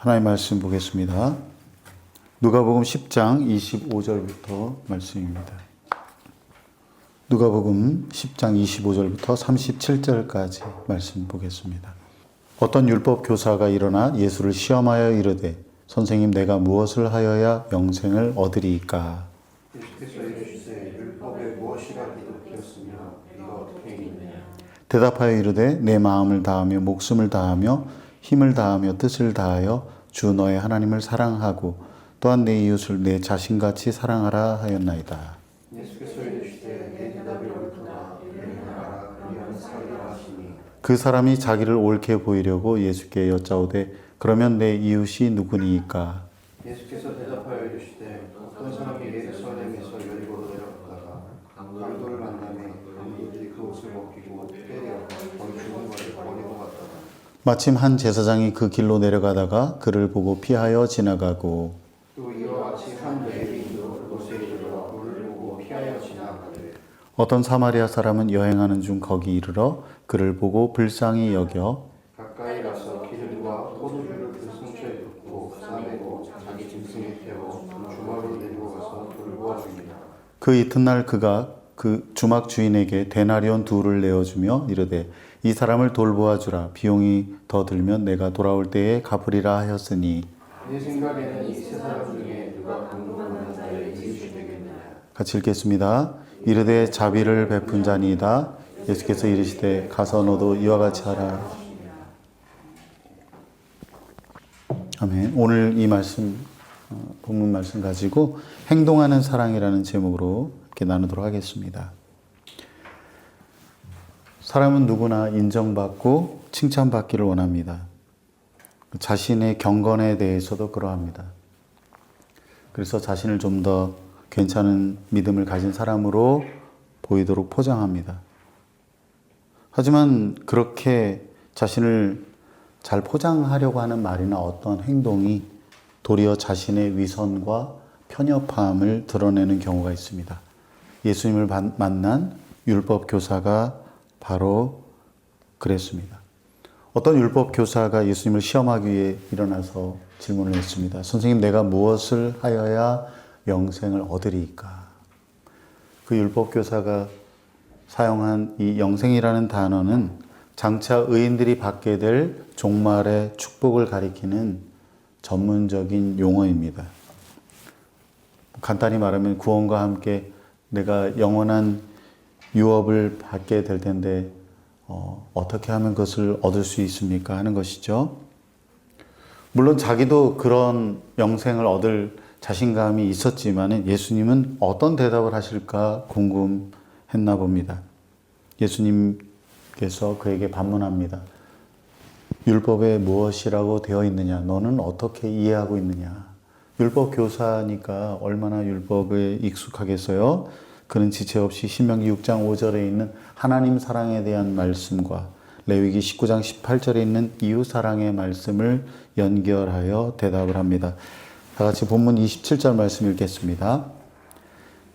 하나님 말씀 보겠습니다. 누가복음 10장 25절부터 말씀입니다. 누가복음 10장 25절부터 37절까지 말씀 보겠습니다. 어떤 율법 교사가 일어나 예수를 시험하여 이르되 선생님 내가 무엇을 하여야 영생을 얻으리이까? 예수께서 이르시되 율법에 무엇이라 기록되었으며 네가 어떻게 읽느냐? 대답하여 이르되 내 마음을 다하며 목숨을 다하며 힘을 다하며 뜻을 다하여 주 너의 하나님을 사랑하고 또한 내 이웃을 내 자신같이 사랑하라 하였나이다. 예수께서 이르시되 내 대답이 옳도다. 명하라 그리하면 살리라 하시니 그 사람이 자기를 옳게 보이려고 예수께 여짜오되 그러면 내 이웃이 누구니이까? 예수께서 대답하여 이르시되 어떤 사람이 예루살렘에서 여리고로 내려가다가 강도를 만나매 강도들이 그 옷을 벗기고 때려 거의 죽은 것을 버리고 갔다가 마침 한 제사장이 그 길로 내려가다가 그를 보고 피하여 지나가고 또 이와 같이 한 레위인도 그곳에 이르러 그를 보고 피하여 지나가되 어떤 사마리아 사람은 여행하는 중 거기 이르러 그를 보고 불쌍히 여겨 가까이 가서 기름과 포도주를 그 상처에 붓고 싸매고 자기 짐승에 태워 그 주막으로 데리고 가서 돌을 보아줍니다. 그 이튿날 그가 그 주막 주인에게 데나리온 둘을 내어주며 이르되 이 사람을 돌보아주라. 비용이 더 들면 내가 돌아올 때에 갚으리라 하였으니. 내 생각에는 이 세 사람 중에 누가 강도받는 자의 이웃이 되겠느냐. 같이 읽겠습니다. 이르되 자비를 베푼 자니이다. 예수께서 이르시되 가서 너도 이와 같이 하라. 아멘. 오늘 이 말씀 본문 말씀 가지고 행동하는 사랑이라는 제목으로 이렇게 나누도록 하겠습니다. 사람은 누구나 인정받고 칭찬받기를 원합니다. 자신의 경건에 대해서도 그러합니다. 그래서 자신을 좀 더 괜찮은 믿음을 가진 사람으로 보이도록 포장합니다. 하지만 그렇게 자신을 잘 포장하려고 하는 말이나 어떤 행동이 도리어 자신의 위선과 편협함을 드러내는 경우가 있습니다. 예수님을 만난 율법 교사가 바로 그랬습니다. 어떤 율법 교사가 예수님을 시험하기 위해 일어나서 질문을 했습니다. 선생님, 내가 무엇을 하여야 영생을 얻으리이까? 그 율법 교사가 사용한 이 영생이라는 단어는 장차 의인들이 받게 될 종말의 축복을 가리키는 전문적인 용어입니다. 간단히 말하면 구원과 함께 내가 영원한 유업을 받게 될 텐데 어떻게 하면 그것을 얻을 수 있습니까? 하는 것이죠. 물론 자기도 그런 영생을 얻을 자신감이 있었지만 예수님은 어떤 대답을 하실까 궁금했나 봅니다. 예수님께서 그에게 반문합니다. 율법에 무엇이라고 되어 있느냐? 너는 어떻게 이해하고 있느냐? 율법 교사니까 얼마나 율법에 익숙하겠어요? 그는 지체 없이 신명기 6장 5절에 있는 하나님 사랑에 대한 말씀과 레위기 19장 18절에 있는 이웃 사랑의 말씀을 연결하여 대답을 합니다. 다 같이 본문 27절 말씀 읽겠습니다.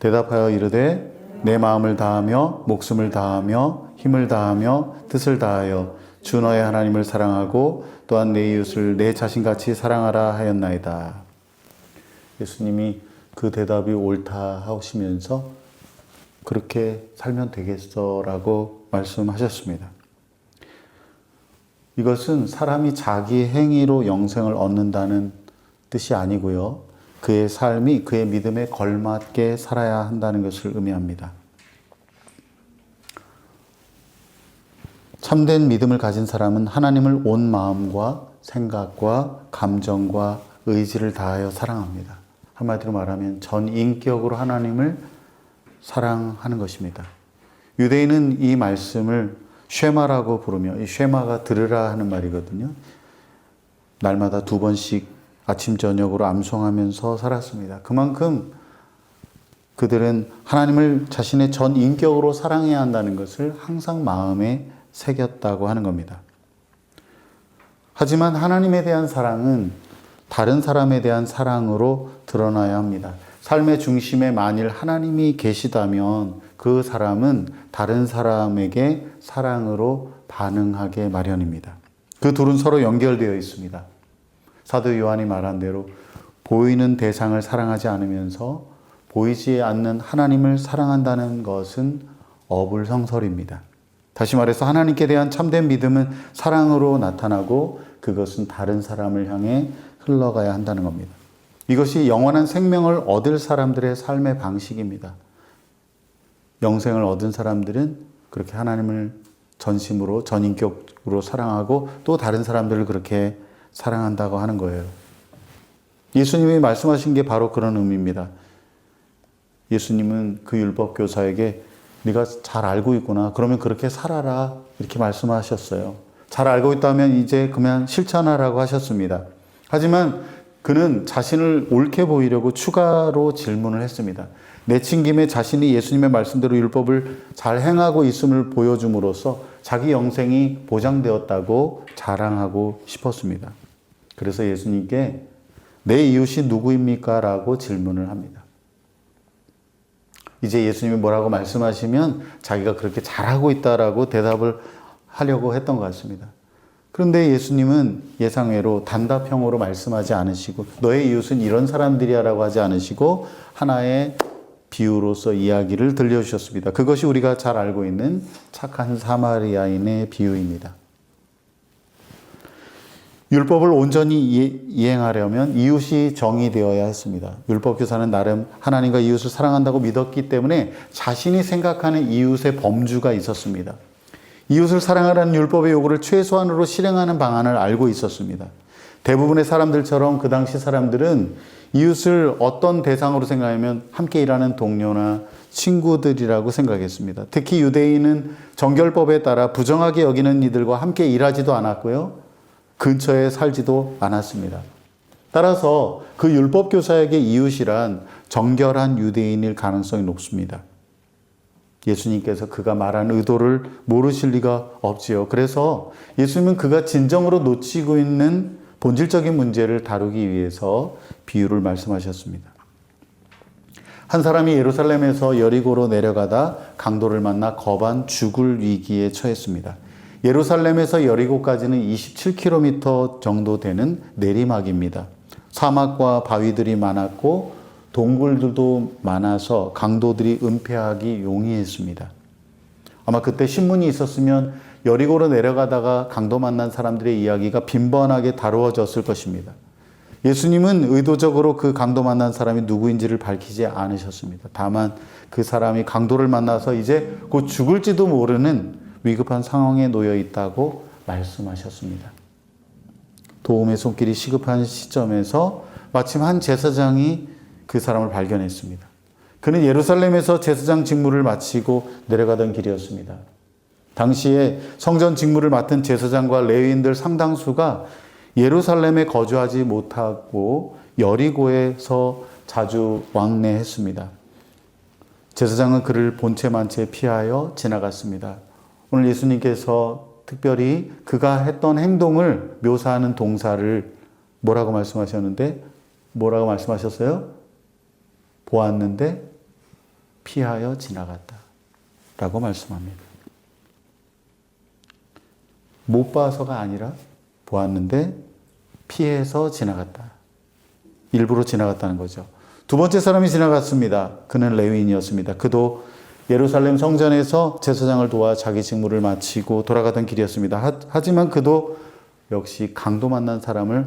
대답하여 이르되 내 마음을 다하며 목숨을 다하며 힘을 다하며 뜻을 다하여 주 너의 하나님을 사랑하고 또한 내 이웃을 내 자신같이 사랑하라 하였나이다. 예수님이 그 대답이 옳다 하시면서 그렇게 살면 되겠어라고 말씀하셨습니다. 이것은 사람이 자기 행위로 영생을 얻는다는 뜻이 아니고요. 그의 삶이 그의 믿음에 걸맞게 살아야 한다는 것을 의미합니다. 참된 믿음을 가진 사람은 하나님을 온 마음과 생각과 감정과 의지를 다하여 사랑합니다. 한마디로 말하면 전 인격으로 하나님을 사랑하는 것입니다. 유대인은 이 말씀을 쉐마라고 부르며 이 쉐마가 들으라 하는 말이거든요. 날마다 2번씩 아침 저녁으로 암송하면서 살았습니다. 그만큼 그들은 하나님을 자신의 전 인격으로 사랑해야 한다는 것을 항상 마음에 새겼다고 하는 겁니다. 하지만 하나님에 대한 사랑은 다른 사람에 대한 사랑으로 드러나야 합니다. 삶의 중심에 만일 하나님이 계시다면 그 사람은 다른 사람에게 사랑으로 반응하게 마련입니다. 그 둘은 서로 연결되어 있습니다. 사도 요한이 말한 대로 보이는 대상을 사랑하지 않으면서 보이지 않는 하나님을 사랑한다는 것은 어불성설입니다. 다시 말해서 하나님께 대한 참된 믿음은 사랑으로 나타나고 그것은 다른 사람을 향해 흘러가야 한다는 겁니다. 이것이 영원한 생명을 얻을 사람들의 삶의 방식입니다. 영생을 얻은 사람들은 그렇게 하나님을 전심으로 전인격으로 사랑하고 또 다른 사람들을 그렇게 사랑한다고 하는 거예요. 예수님이 말씀하신 게 바로 그런 의미입니다. 예수님은 그 율법 교사에게 네가 잘 알고 있구나. 그러면 그렇게 살아라. 이렇게 말씀하셨어요. 잘 알고 있다면 이제 그만 실천하라고 하셨습니다. 하지만 그는 자신을 옳게 보이려고 추가로 질문을 했습니다. 내친 김에 자신이 예수님의 말씀대로 율법을 잘 행하고 있음을 보여줌으로써 자기 영생이 보장되었다고 자랑하고 싶었습니다. 그래서 예수님께 내 이웃이 누구입니까? 라고 질문을 합니다. 이제 예수님이 뭐라고 말씀하시면 자기가 그렇게 잘하고 있다라고 대답을 하려고 했던 것 같습니다. 그런데 예수님은 예상외로 단답형으로 말씀하지 않으시고 너의 이웃은 이런 사람들이야 라고 하지 않으시고 하나의 비유로서 이야기를 들려주셨습니다. 그것이 우리가 잘 알고 있는 착한 사마리아인의 비유입니다. 율법을 온전히 이행하려면 이웃이 정의되어야 했습니다. 율법교사는 나름 하나님과 이웃을 사랑한다고 믿었기 때문에 자신이 생각하는 이웃의 범주가 있었습니다. 이웃을 사랑하라는 율법의 요구를 최소한으로 실행하는 방안을 알고 있었습니다. 대부분의 사람들처럼 그 당시 사람들은 이웃을 어떤 대상으로 생각하면 함께 일하는 동료나 친구들이라고 생각했습니다. 특히 유대인은 정결법에 따라 부정하게 여기는 이들과 함께 일하지도 않았고요. 근처에 살지도 않았습니다. 따라서 그 율법교사에게 이웃이란 정결한 유대인일 가능성이 높습니다. 예수님께서 그가 말한 의도를 모르실 리가 없지요. 그래서 예수님은 그가 진정으로 놓치고 있는 본질적인 문제를 다루기 위해서 비유를 말씀하셨습니다. 한 사람이 예루살렘에서 여리고로 내려가다 강도를 만나 거반 죽을 위기에 처했습니다. 예루살렘에서 여리고까지는 27km 정도 되는 내리막입니다. 사막과 바위들이 많았고 동굴들도 많아서 강도들이 은폐하기 용이했습니다. 아마 그때 신문이 있었으면 여리고로 내려가다가 강도 만난 사람들의 이야기가 빈번하게 다루어졌을 것입니다. 예수님은 의도적으로 그 강도 만난 사람이 누구인지를 밝히지 않으셨습니다. 다만 그 사람이 강도를 만나서 이제 곧 죽을지도 모르는 위급한 상황에 놓여 있다고 말씀하셨습니다. 도움의 손길이 시급한 시점에서 마침 한 제사장이 그 사람을 발견했습니다. 그는 예루살렘에서 제사장 직무를 마치고 내려가던 길이었습니다. 당시에 성전 직무를 맡은 제사장과 레위인들 상당수가 예루살렘에 거주하지 못하고 여리고에서 자주 왕래했습니다. 제사장은 그를 본체만체 피하여 지나갔습니다. 오늘 예수님께서 특별히 그가 했던 행동을 묘사하는 동사를 뭐라고 말씀하셨는데, 뭐라고 말씀하셨어요? 보았는데 피하여 지나갔다 라고 말씀합니다. 못 봐서가 아니라 보았는데 피해서 지나갔다. 일부러 지나갔다는 거죠. 두 번째 사람이 지나갔습니다. 그는 레위인이었습니다. 그도 예루살렘 성전에서 제사장을 도와 자기 직무를 마치고 돌아가던 길이었습니다. 하지만 그도 역시 강도 만난 사람을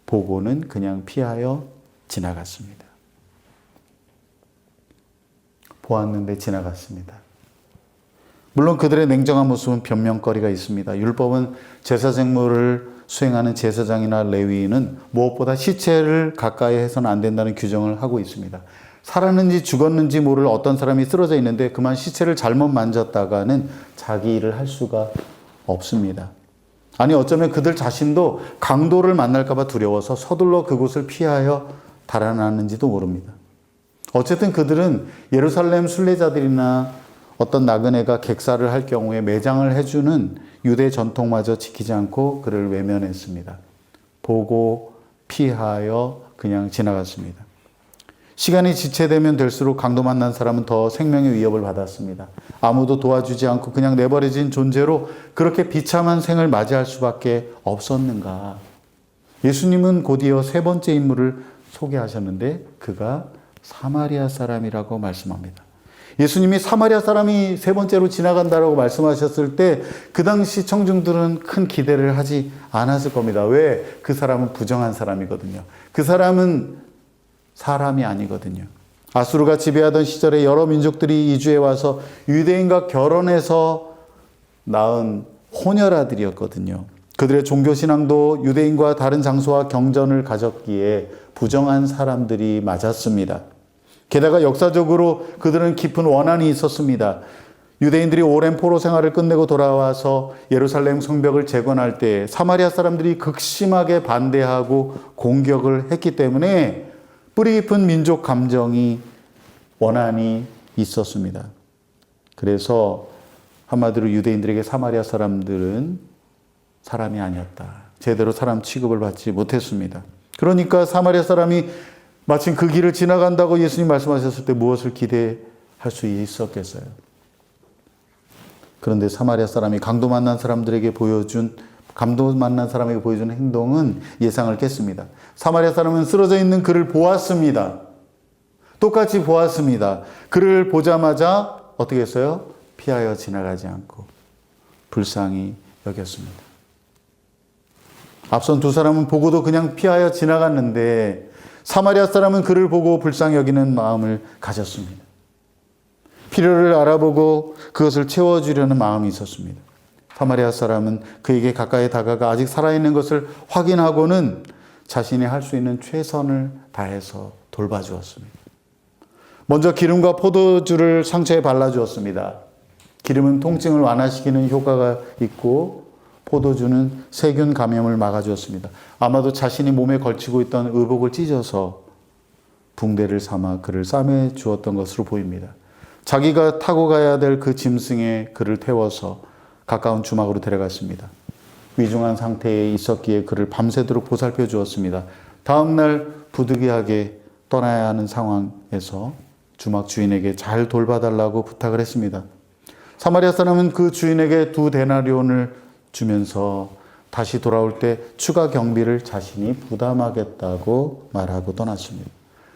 보고는 그냥 피하여 지나갔습니다. 보았는데 지나갔습니다. 물론 그들의 냉정한 모습은 변명거리가 있습니다. 율법은 제사 직무를 수행하는 제사장이나 레위인은 무엇보다 시체를 가까이 해서는 안 된다는 규정을 하고 있습니다. 살았는지 죽었는지 모를 어떤 사람이 쓰러져 있는데 그만 시체를 잘못 만졌다가는 자기 일을 할 수가 없습니다. 아니 어쩌면 그들 자신도 강도를 만날까 봐 두려워서 서둘러 그곳을 피하여 달아났는지도 모릅니다. 어쨌든 그들은 예루살렘 순례자들이나 어떤 나그네가 객사를 할 경우에 매장을 해주는 유대 전통마저 지키지 않고 그를 외면했습니다. 보고 피하여 그냥 지나갔습니다. 시간이 지체되면 될수록 강도 만난 사람은 더 생명의 위협을 받았습니다. 아무도 도와주지 않고 그냥 내버려진 존재로 그렇게 비참한 생을 맞이할 수밖에 없었는가. 예수님은 곧이어 세 번째 인물을 소개하셨는데 그가 사마리아 사람이라고 말씀합니다. 예수님이 사마리아 사람이 세 번째로 지나간다라고 말씀하셨을 때 그 당시 청중들은 큰 기대를 하지 않았을 겁니다. 왜? 그 사람은 부정한 사람이거든요. 그 사람은 사람이 아니거든요. 아수르가 지배하던 시절에 여러 민족들이 이주해 와서 유대인과 결혼해서 낳은 호녀라들이었거든요. 그들의 종교신앙도 유대인과 다른 장소와 경전을 가졌기에 부정한 사람들이 맞았습니다. 게다가 역사적으로 그들은 깊은 원한이 있었습니다. 유대인들이 오랜 포로 생활을 끝내고 돌아와서 예루살렘 성벽을 재건할 때 사마리아 사람들이 극심하게 반대하고 공격을 했기 때문에 뿌리 깊은 민족 감정이 원한이 있었습니다. 그래서 한마디로 유대인들에게 사마리아 사람들은 사람이 아니었다. 제대로 사람 취급을 받지 못했습니다. 그러니까 사마리아 사람이 마침 그 길을 지나간다고 예수님 말씀하셨을 때 무엇을 기대할 수 있었겠어요? 그런데 사마리아 사람이 강도 만난 사람에게 보여준 행동은 예상을 깼습니다. 사마리아 사람은 쓰러져 있는 그를 보았습니다. 똑같이 보았습니다. 그를 보자마자 어떻게 했어요? 피하여 지나가지 않고 불쌍히 여겼습니다. 앞선 두 사람은 보고도 그냥 피하여 지나갔는데 사마리아 사람은 그를 보고 불쌍히 여기는 마음을 가졌습니다. 필요를 알아보고 그것을 채워주려는 마음이 있었습니다. 사마리아 사람은 그에게 가까이 다가가 아직 살아있는 것을 확인하고는 자신이 할 수 있는 최선을 다해서 돌봐주었습니다. 먼저 기름과 포도주를 상처에 발라주었습니다. 기름은 통증을 완화시키는 효과가 있고 포도주는 세균 감염을 막아주었습니다. 아마도 자신이 몸에 걸치고 있던 의복을 찢어서 붕대를 삼아 그를 싸매 주었던 것으로 보입니다. 자기가 타고 가야 될 그 짐승에 그를 태워서 가까운 주막으로 데려갔습니다. 위중한 상태에 있었기에 그를 밤새도록 보살펴 주었습니다. 다음 날 부득이하게 떠나야 하는 상황에서 주막 주인에게 잘 돌봐달라고 부탁을 했습니다. 사마리아 사람은 그 주인에게 2데나리온을 주면서 다시 돌아올 때 추가 경비를 자신이 부담하겠다고 말하고 떠났습니다.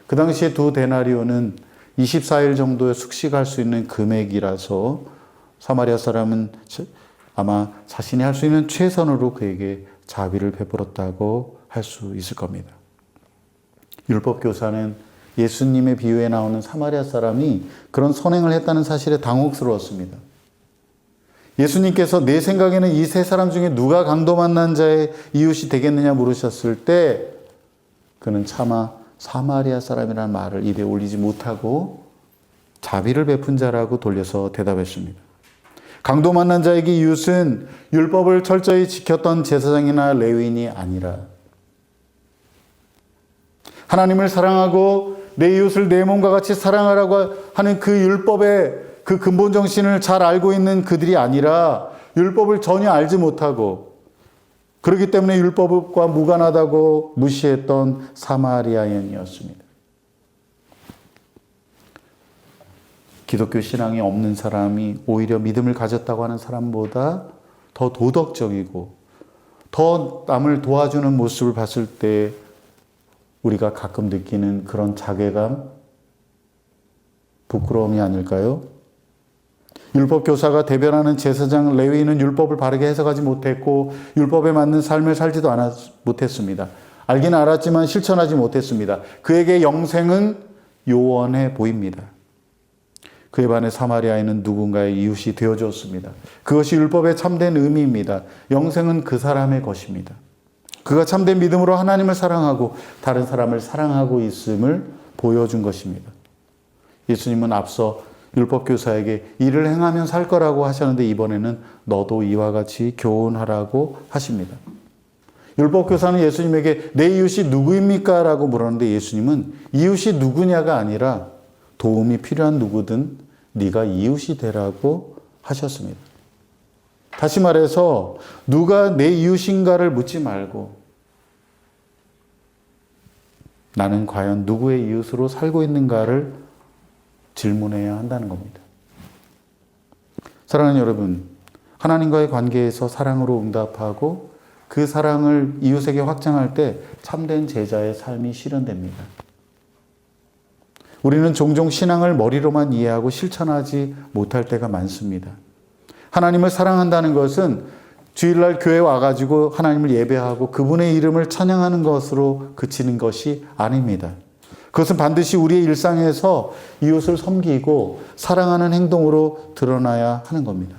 그 당시에 2데나리온은 24일 정도 숙식할 수 있는 금액이라서 사마리아 사람은 아마 자신이 할 수 있는 최선으로 그에게 자비를 베풀었다고 할 수 있을 겁니다. 율법 교사는 예수님의 비유에 나오는 사마리아 사람이 그런 선행을 했다는 사실에 당혹스러웠습니다. 예수님께서 내 생각에는 이 세 사람 중에 누가 강도 만난 자의 이웃이 되겠느냐 물으셨을 때 그는 차마 사마리아 사람이라는 말을 입에 올리지 못하고 자비를 베푼 자라고 돌려서 대답했습니다. 강도 만난 자에게 이웃은 율법을 철저히 지켰던 제사장이나 레위인이 아니라 하나님을 사랑하고 내 이웃을 내 몸과 같이 사랑하라고 하는 그 율법의 그 근본 정신을 잘 알고 있는 그들이 아니라 율법을 전혀 알지 못하고 그렇기 때문에 율법과 무관하다고 무시했던 사마리아인이었습니다. 기독교 신앙이 없는 사람이 오히려 믿음을 가졌다고 하는 사람보다 더 도덕적이고 더 남을 도와주는 모습을 봤을 때 우리가 가끔 느끼는 그런 자괴감, 부끄러움이 아닐까요? 율법 교사가 대변하는 제사장 레위인은 율법을 바르게 해석하지 못했고 율법에 맞는 삶을 살지도 못했습니다. 알긴 알았지만 실천하지 못했습니다. 그에게 영생은 요원해 보입니다. 그에 반해 사마리아인은 누군가의 이웃이 되어줬습니다. 그것이 율법의 참된 의미입니다. 영생은 그 사람의 것입니다. 그가 참된 믿음으로 하나님을 사랑하고 다른 사람을 사랑하고 있음을 보여준 것입니다. 예수님은 앞서 율법교사에게 이를 행하면 살 거라고 하셨는데 이번에는 너도 이와 같이 교훈하라고 하십니다. 율법교사는 예수님에게 내 이웃이 누구입니까? 라고 물었는데 예수님은 이웃이 누구냐가 아니라 도움이 필요한 누구든 네가 이웃이 되라고 하셨습니다. 다시 말해서 누가 내 이웃인가를 묻지 말고 나는 과연 누구의 이웃으로 살고 있는가를 질문해야 한다는 겁니다. 사랑하는 여러분, 하나님과의 관계에서 사랑으로 응답하고 그 사랑을 이웃에게 확장할 때 참된 제자의 삶이 실현됩니다. 우리는 종종 신앙을 머리로만 이해하고 실천하지 못할 때가 많습니다. 하나님을 사랑한다는 것은 주일날 교회 와가지고 하나님을 예배하고 그분의 이름을 찬양하는 것으로 그치는 것이 아닙니다. 그것은 반드시 우리의 일상에서 이웃을 섬기고 사랑하는 행동으로 드러나야 하는 겁니다.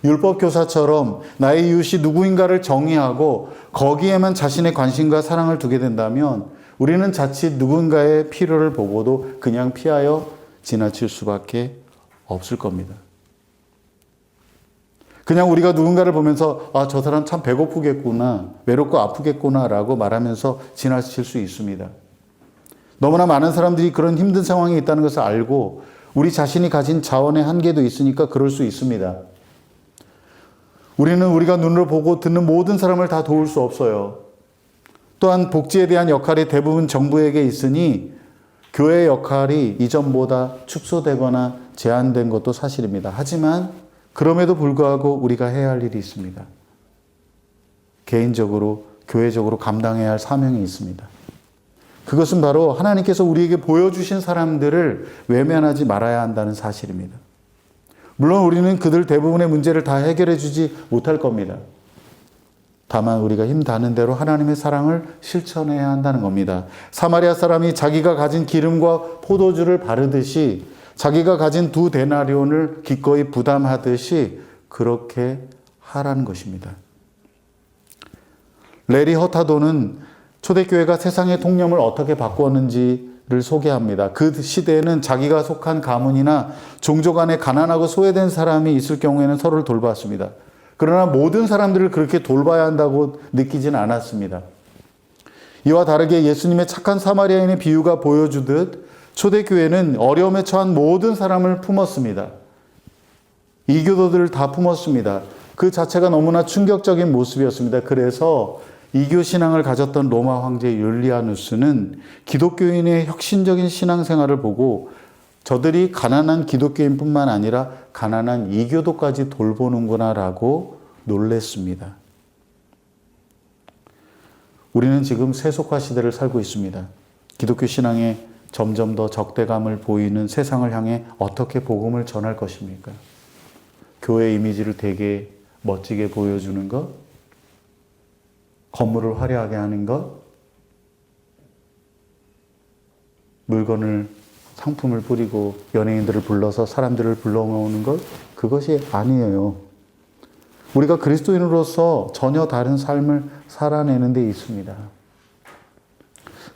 율법 교사처럼 나의 이웃이 누구인가를 정의하고 거기에만 자신의 관심과 사랑을 두게 된다면 우리는 자칫 누군가의 필요를 보고도 그냥 피하여 지나칠 수밖에 없을 겁니다. 그냥 우리가 누군가를 보면서 아, 저 사람 참 배고프겠구나, 외롭고 아프겠구나 라고 말하면서 지나칠 수 있습니다. 너무나 많은 사람들이 그런 힘든 상황에 있다는 것을 알고 우리 자신이 가진 자원의 한계도 있으니까 그럴 수 있습니다. 우리는 우리가 눈으로 보고 듣는 모든 사람을 다 도울 수 없어요. 또한 복지에 대한 역할이 대부분 정부에게 있으니 교회의 역할이 이전보다 축소되거나 제한된 것도 사실입니다. 하지만 그럼에도 불구하고 우리가 해야 할 일이 있습니다. 개인적으로, 교회적으로 감당해야 할 사명이 있습니다. 그것은 바로 하나님께서 우리에게 보여주신 사람들을 외면하지 말아야 한다는 사실입니다. 물론 우리는 그들 대부분의 문제를 다 해결해 주지 못할 겁니다. 다만 우리가 힘 닿는 대로 하나님의 사랑을 실천해야 한다는 겁니다. 사마리아 사람이 자기가 가진 기름과 포도주를 바르듯이 자기가 가진 2 데나리온을 기꺼이 부담하듯이 그렇게 하라는 것입니다. 레리 허타도는 초대교회가 세상의 통념을 어떻게 바꾸었는지를 소개합니다. 그 시대에는 자기가 속한 가문이나 종족 안에 가난하고 소외된 사람이 있을 경우에는 서로를 돌봤습니다. 그러나 모든 사람들을 그렇게 돌봐야 한다고 느끼지는 않았습니다. 이와 다르게 예수님의 착한 사마리아인의 비유가 보여주듯 초대교회는 어려움에 처한 모든 사람을 품었습니다. 이교도들을 다 품었습니다. 그 자체가 너무나 충격적인 모습이었습니다. 그래서 이교 신앙을 가졌던 로마 황제 율리아누스는 기독교인의 혁신적인 신앙생활을 보고 저들이 가난한 기독교인뿐만 아니라 가난한 이교도까지 돌보는구나라고 놀랬습니다. 우리는 지금 세속화 시대를 살고 있습니다. 기독교 신앙에 점점 더 적대감을 보이는 세상을 향해 어떻게 복음을 전할 것입니까? 교회 이미지를 되게 멋지게 보여주는 것? 건물을 화려하게 하는 것? 물건을, 상품을 뿌리고 연예인들을 불러서 사람들을 불러모으는 것? 그것이 아니에요. 우리가 그리스도인으로서 전혀 다른 삶을 살아내는 데 있습니다.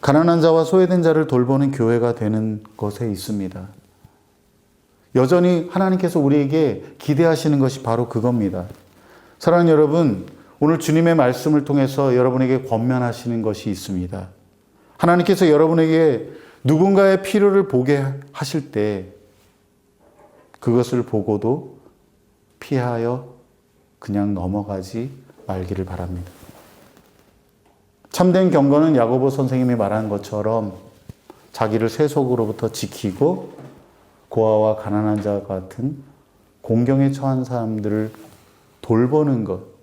가난한 자와 소외된 자를 돌보는 교회가 되는 것에 있습니다. 여전히 하나님께서 우리에게 기대하시는 것이 바로 그겁니다. 사랑하는 여러분, 오늘 주님의 말씀을 통해서 여러분에게 권면하시는 것이 있습니다. 하나님께서 여러분에게 누군가의 필요를 보게 하실 때 그것을 보고도 피하여 그냥 넘어가지 말기를 바랍니다. 참된 경건은 야고보 선생님이 말한 것처럼 자기를 세속으로부터 지키고 고아와 가난한 자 같은 공경에 처한 사람들을 돌보는 것,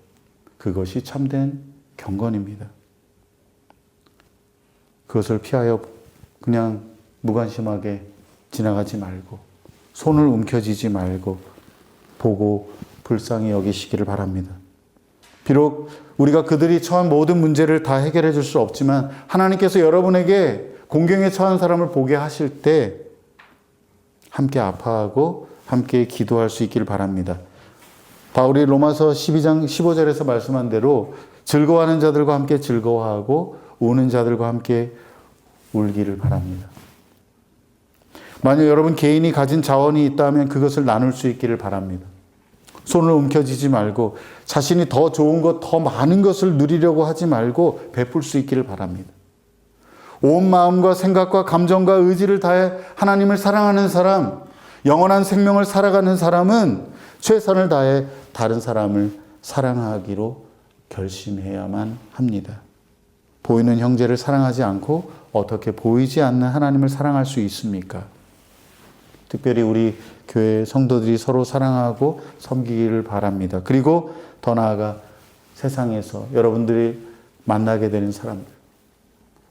그것이 참된 경건입니다. 그것을 피하여 그냥 무관심하게 지나가지 말고 손을 움켜쥐지 말고 보고 불쌍히 여기시기를 바랍니다. 비록 우리가 그들이 처한 모든 문제를 다 해결해 줄 수 없지만 하나님께서 여러분에게 공경에 처한 사람을 보게 하실 때 함께 아파하고 함께 기도할 수 있기를 바랍니다. 바울이 로마서 12장 15절에서 말씀한 대로 즐거워하는 자들과 함께 즐거워하고 우는 자들과 함께 울기를 바랍니다. 만약 여러분 개인이 가진 자원이 있다면 그것을 나눌 수 있기를 바랍니다. 손을 움켜쥐지 말고 자신이 더 좋은 것, 더 많은 것을 누리려고 하지 말고 베풀 수 있기를 바랍니다. 온 마음과 생각과 감정과 의지를 다해 하나님을 사랑하는 사람, 영원한 생명을 살아가는 사람은 최선을 다해 다른 사람을 사랑하기로 결심해야만 합니다. 보이는 형제를 사랑하지 않고 어떻게 보이지 않는 하나님을 사랑할 수 있습니까? 특별히 우리 교회 성도들이 서로 사랑하고 섬기기를 바랍니다. 그리고 더 나아가 세상에서 여러분들이 만나게 되는 사람들,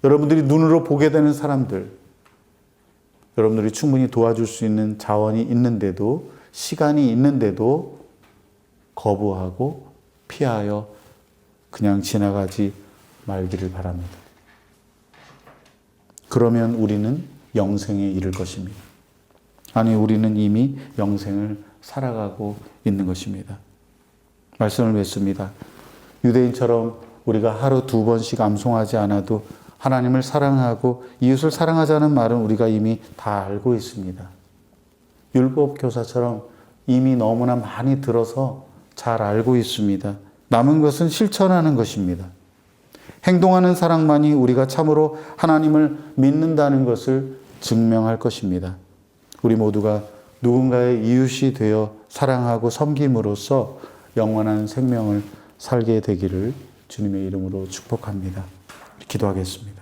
여러분들이 눈으로 보게 되는 사람들, 여러분들이 충분히 도와줄 수 있는 자원이 있는데도, 시간이 있는데도 거부하고 피하여 그냥 지나가지 말기를 바랍니다. 그러면 우리는 영생에 이를 것입니다. 아니, 우리는 이미 영생을 살아가고 있는 것입니다. 말씀을 맺습니다. 유대인처럼 우리가 하루 2번씩 암송하지 않아도 하나님을 사랑하고 이웃을 사랑하자는 말은 우리가 이미 다 알고 있습니다. 율법 교사처럼 이미 너무나 많이 들어서 잘 알고 있습니다. 남은 것은 실천하는 것입니다. 행동하는 사랑만이 우리가 참으로 하나님을 믿는다는 것을 증명할 것입니다. 우리 모두가 누군가의 이웃이 되어 사랑하고 섬김으로써 영원한 생명을 살게 되기를 주님의 이름으로 축복합니다. 기도하겠습니다.